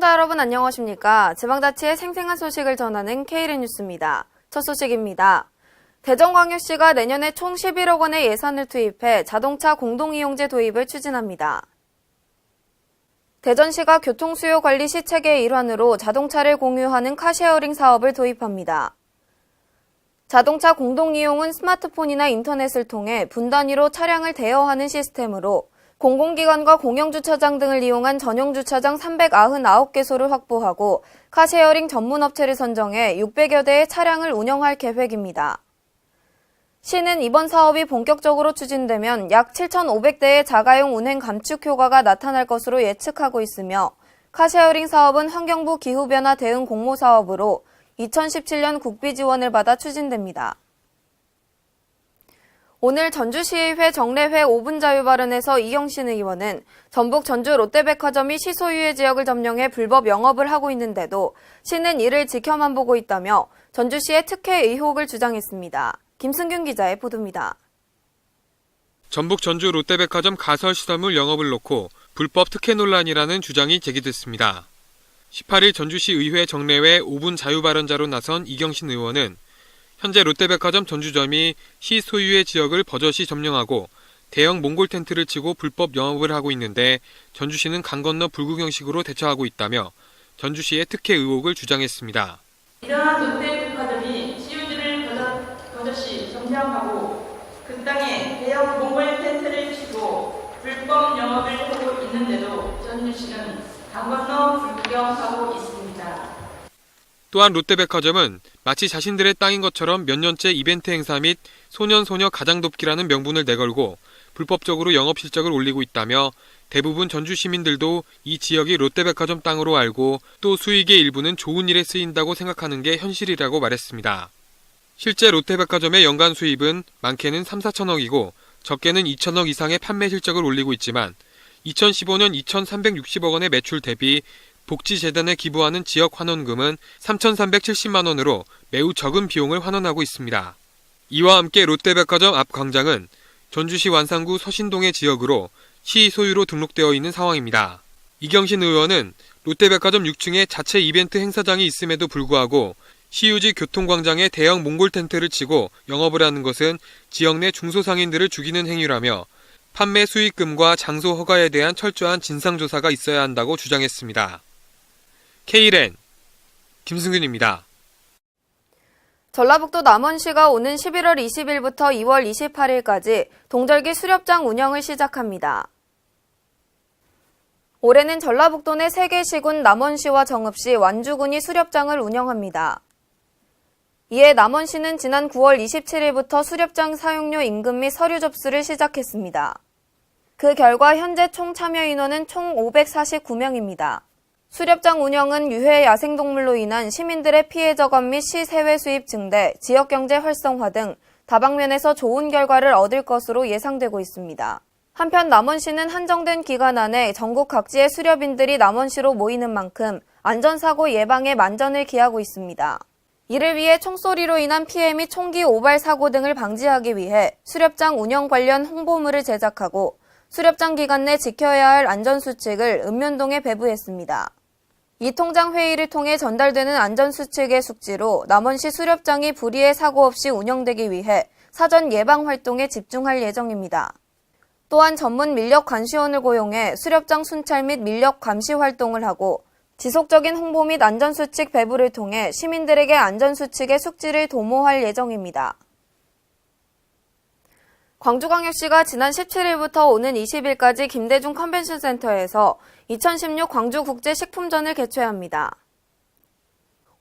시청자 여러분 안녕하십니까? 지방자치의 생생한 소식을 전하는 KLN 뉴스입니다. 첫 소식입니다. 대전광역시가 내년에 총 11억 원의 예산을 투입해 자동차 공동이용제 도입을 추진합니다. 대전시가 교통수요 관리 시책의 일환으로 자동차를 공유하는 카쉐어링 사업을 도입합니다. 자동차 공동이용은 스마트폰이나 인터넷을 통해 분 단위로 차량을 대여하는 시스템으로 공공기관과 공영주차장 등을 이용한 전용주차장 399개소를 확보하고 카쉐어링 전문업체를 선정해 600여 대의 차량을 운영할 계획입니다. 시는 이번 사업이 본격적으로 추진되면 약 7,500대의 자가용 운행 감축 효과가 나타날 것으로 예측하고 있으며 카쉐어링 사업은 환경부 기후변화 대응 공모사업으로 2017년 국비 지원을 받아 추진됩니다. 오늘 전주시의회 정례회 5분 자유 발언에서 이경신 의원은 전북 전주 롯데백화점이 시 소유의 지역을 점령해 불법 영업을 하고 있는데도 시는 이를 지켜만 보고 있다며 전주시의 특혜 의혹을 주장했습니다. 김승균 기자의 보도입니다. 전북 전주 롯데백화점 가설 시설물 영업을 놓고 불법 특혜 논란이라는 주장이 제기됐습니다. 18일 전주시 의회 정례회 5분 자유 발언자로 나선 이경신 의원은 현재 롯데백화점 전주점이 시 소유의 지역을 버젓이 점령하고 대형 몽골 텐트를 치고 불법 영업을 하고 있는데 전주시는 강 건너 불구경식으로 대처하고 있다며 전주시의 특혜 의혹을 주장했습니다. 이러한 롯데백화점이 시유지를 버젓이 점령하고 그 땅에 대형 몽골 텐트를 치고 불법 영업을 하고 있는데도 전주시는 강 건너 불구경하고 있습니다. 또한 롯데백화점은 마치 자신들의 땅인 것처럼 몇 년째 이벤트 행사 및 소년소녀 가장돕기라는 명분을 내걸고 불법적으로 영업 실적을 올리고 있다며 대부분 전주 시민들도 이 지역이 롯데백화점 땅으로 알고 또 수익의 일부는 좋은 일에 쓰인다고 생각하는 게 현실이라고 말했습니다. 실제 롯데백화점의 연간 수입은 많게는 3, 4천억이고 적게는 2천억 이상의 판매 실적을 올리고 있지만 2015년 2,360억 원의 매출 대비 복지재단에 기부하는 지역 환원금은 3,370만 원으로 매우 적은 비용을 환원하고 있습니다. 이와 함께 롯데백화점 앞 광장은 전주시 완산구 서신동의 지역으로 시 소유로 등록되어 있는 상황입니다. 이경신 의원은 롯데백화점 6층에 자체 이벤트 행사장이 있음에도 불구하고 시유지 교통광장에 대형 몽골 텐트를 치고 영업을 하는 것은 지역 내 중소상인들을 죽이는 행위라며 판매 수익금과 장소 허가에 대한 철저한 진상조사가 있어야 한다고 주장했습니다. KLN 김승균입니다. 전라북도 남원시가 오는 11월 20일부터 2월 28일까지 동절기 수렵장 운영을 시작합니다. 올해는 전라북도 내 3개 시군 남원시와 정읍시, 완주군이 수렵장을 운영합니다. 이에 남원시는 지난 9월 27일부터 수렵장 사용료 임금 및 서류 접수를 시작했습니다. 그 결과 현재 총 참여 인원은 총 549명입니다. 수렵장 운영은 유해 야생동물로 인한 시민들의 피해 저감 및 시세외 수입 증대, 지역경제 활성화 등 다방면에서 좋은 결과를 얻을 것으로 예상되고 있습니다. 한편 남원시는 한정된 기간 안에 전국 각지의 수렵인들이 남원시로 모이는 만큼 안전사고 예방에 만전을 기하고 있습니다. 이를 위해 총소리로 인한 피해 및 총기 오발 사고 등을 방지하기 위해 수렵장 운영 관련 홍보물을 제작하고 수렵장 기간 내 지켜야 할 안전수칙을 읍면동에 배부했습니다. 이 통장 회의를 통해 전달되는 안전수칙의 숙지로 남원시 수렵장이 불의의 사고 없이 운영되기 위해 사전 예방 활동에 집중할 예정입니다. 또한 전문 민력 감시원을 고용해 수렵장 순찰 및 민력 감시 활동을 하고 지속적인 홍보 및 안전수칙 배부를 통해 시민들에게 안전수칙의 숙지를 도모할 예정입니다. 광주광역시가 지난 17일부터 오는 20일까지 김대중 컨벤션센터에서 2016 광주국제식품전을 개최합니다.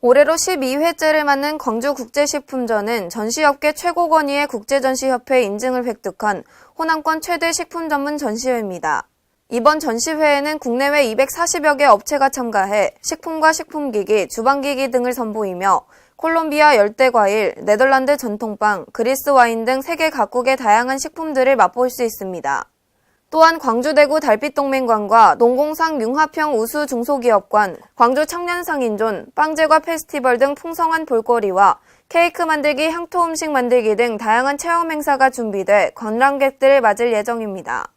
올해로 12회째를 맞는 광주국제식품전은 전시업계 최고 권위의 국제전시협회 인증을 획득한 호남권 최대 식품 전문 전시회입니다. 이번 전시회에는 국내외 240여 개 업체가 참가해 식품과 식품기기, 주방기기 등을 선보이며 콜롬비아 열대과일, 네덜란드 전통빵, 그리스 와인 등 세계 각국의 다양한 식품들을 맛볼 수 있습니다. 또한 광주대구 달빛동맹관과 농공상 융합형 우수 중소기업관, 광주 청년상인존, 빵제과 페스티벌 등 풍성한 볼거리와 케이크 만들기, 향토 음식 만들기 등 다양한 체험 행사가 준비돼 관람객들을 맞을 예정입니다.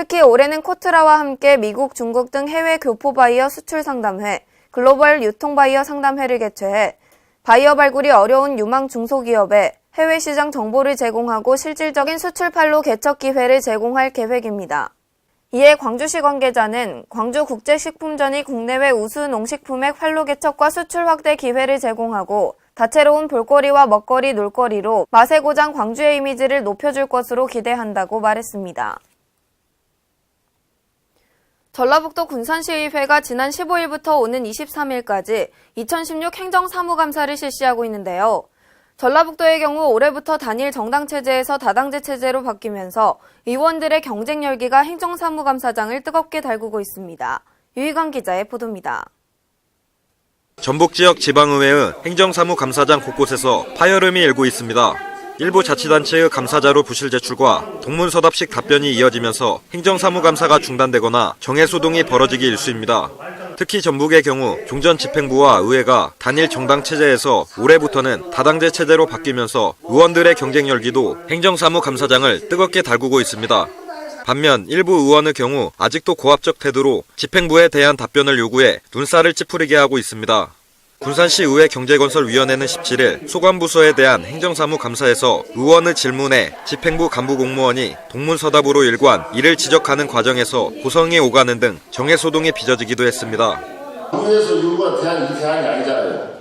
특히 올해는 코트라와 함께 미국, 중국 등 해외 교포 바이어 수출 상담회, 글로벌 유통 바이어 상담회를 개최해 바이어 발굴이 어려운 유망 중소기업에 해외 시장 정보를 제공하고 실질적인 수출판로 개척 기회를 제공할 계획입니다. 이에 광주시 관계자는 광주국제식품전이 국내외 우수 농식품의 판로 개척과 수출 확대 기회를 제공하고 다채로운 볼거리와 먹거리, 놀거리로 맛의 고장 광주의 이미지를 높여줄 것으로 기대한다고 말했습니다. 전라북도 군산시의회가 지난 15일부터 오는 23일까지 2016 행정사무감사를 실시하고 있는데요. 전라북도의 경우 올해부터 단일 정당체제에서 다당제 체제로 바뀌면서 의원들의 경쟁 열기가 행정사무감사장을 뜨겁게 달구고 있습니다. 유희광 기자의 보도입니다. 전북 지역 지방의회의 행정사무감사장 곳곳에서 파열음이 일고 있습니다. 일부 자치단체의 감사자료 부실 제출과 동문서답식 답변이 이어지면서 행정사무감사가 중단되거나 정해소동이 벌어지기 일쑤입니다. 특히 전북의 경우 종전집행부와 의회가 단일 정당체제에서 올해부터는 다당제 체제로 바뀌면서 의원들의 경쟁 열기도 행정사무감사장을 뜨겁게 달구고 있습니다. 반면 일부 의원의 경우 아직도 고압적 태도로 집행부에 대한 답변을 요구해 눈살을 찌푸리게 하고 있습니다. 군산시 의회 경제건설위원회는 17일 소관부서에 대한 행정사무감사에서 의원의 질문에 집행부 간부 공무원이 동문서답으로 일관 이를 지적하는 과정에서 고성이 오가는 등 정해소동이 빚어지기도 했습니다. 의회에서 요구가 대안, 이 대안이 아니잖아요.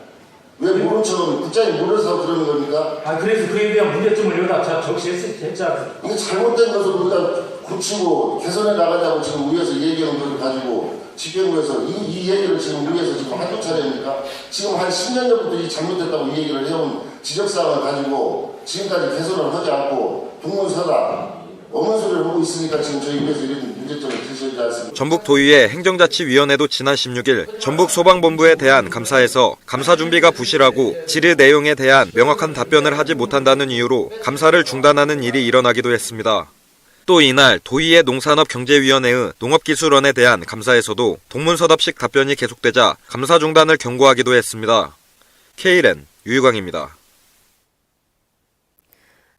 왜 모른 척은 국장이 몰라서 그러는 겁니까? 그래서 그에 대한 문제점을 여기다 적시했잖아요. 이게 잘못된 것을 우리가 고치고 개선해 나가자고 지금 의회에서 얘기하는 걸 가지고 집행부에서 이 얘기를 지금 의회에서 지금 한두 차례입니까? 지금 한 10년 전부터 이 잘못됐다고 이 얘기를 해온 지적사항을 가지고 지금까지 개선을 하지 않고 동문서답 없는 소리를 하고 있으니까 지금 저희 의회에서 이런 문제점을 제시하지 않습니다. 전북도의회 행정자치위원회도 지난 16일 전북소방본부에 대한 감사에서 감사 준비가 부실하고 질의 내용에 대한 명확한 답변을 하지 못한다는 이유로 감사를 중단하는 일이 일어나기도 했습니다. 또 이날 도의회 농산업경제위원회의 농업기술원에 대한 감사에서도 동문서답식 답변이 계속되자 감사 중단을 경고하기도 했습니다. KLN 유희광입니다.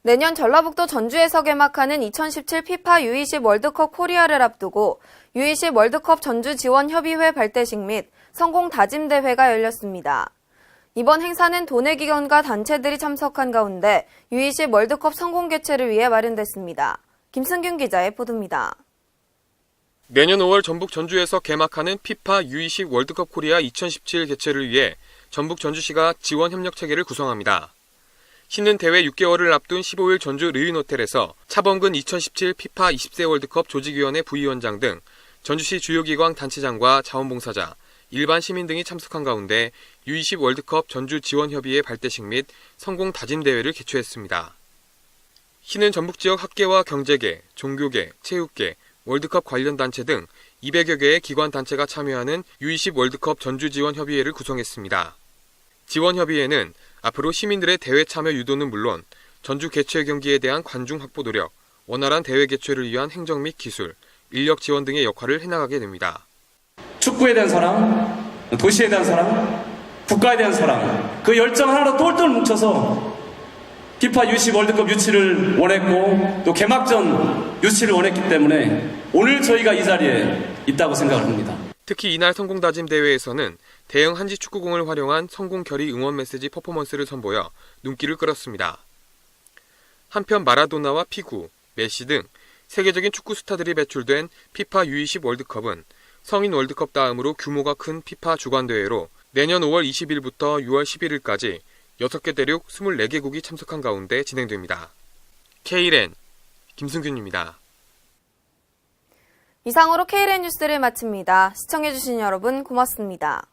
내년 전라북도 전주에서 개막하는 2017 피파 U20 월드컵 코리아를 앞두고 U20 월드컵 전주 지원협의회 발대식 및 성공 다짐 대회가 열렸습니다. 이번 행사는 도내 기관과 단체들이 참석한 가운데 U20 월드컵 성공 개최를 위해 마련됐습니다. 김승균 기자의 보도입니다. 내년 5월 전북 전주에서 개막하는 피파 U20 월드컵 코리아 2017 개최를 위해 전북 전주시가 지원 협력 체계를 구성합니다. 시는 대회 6개월을 앞둔 15일 전주 르윈호텔에서 차범근 2017 피파 20세 월드컵 조직위원회 부위원장 등 전주시 주요기관 단체장과 자원봉사자, 일반 시민 등이 참석한 가운데 U20 월드컵 전주 지원협의회 발대식 및 성공 다짐 대회를 개최했습니다. 시는 전북 지역 학계와 경제계, 종교계, 체육계, 월드컵 관련 단체 등 200여 개의 기관 단체가 참여하는 U20 월드컵 전주 지원협의회를 구성했습니다. 지원협의회는 앞으로 시민들의 대회 참여 유도는 물론 전주 개최 경기에 대한 관중 확보 노력, 원활한 대회 개최를 위한 행정 및 기술, 인력 지원 등의 역할을 해나가게 됩니다. 축구에 대한 사랑, 도시에 대한 사랑, 국가에 대한 사랑, 그 열정 하나로 똘똘 뭉쳐서 피파 U20 월드컵 유치를 원했고 또 개막전 유치를 원했기 때문에 오늘 저희가 이 자리에 있다고 생각을 합니다. 특히 이날 성공다짐 대회에서는 대형 한지 축구공을 활용한 성공 결의 응원 메시지 퍼포먼스를 선보여 눈길을 끌었습니다. 한편 마라도나와 피구, 메시 등 세계적인 축구 스타들이 배출된 피파 U20 월드컵은 성인 월드컵 다음으로 규모가 큰 피파 주관대회로 내년 5월 20일부터 6월 11일까지 6개 대륙 24개국이 참석한 가운데 진행됩니다. KLN 김승균입니다. 이상으로 KLN 뉴스를 마칩니다. 시청해주신 여러분 고맙습니다.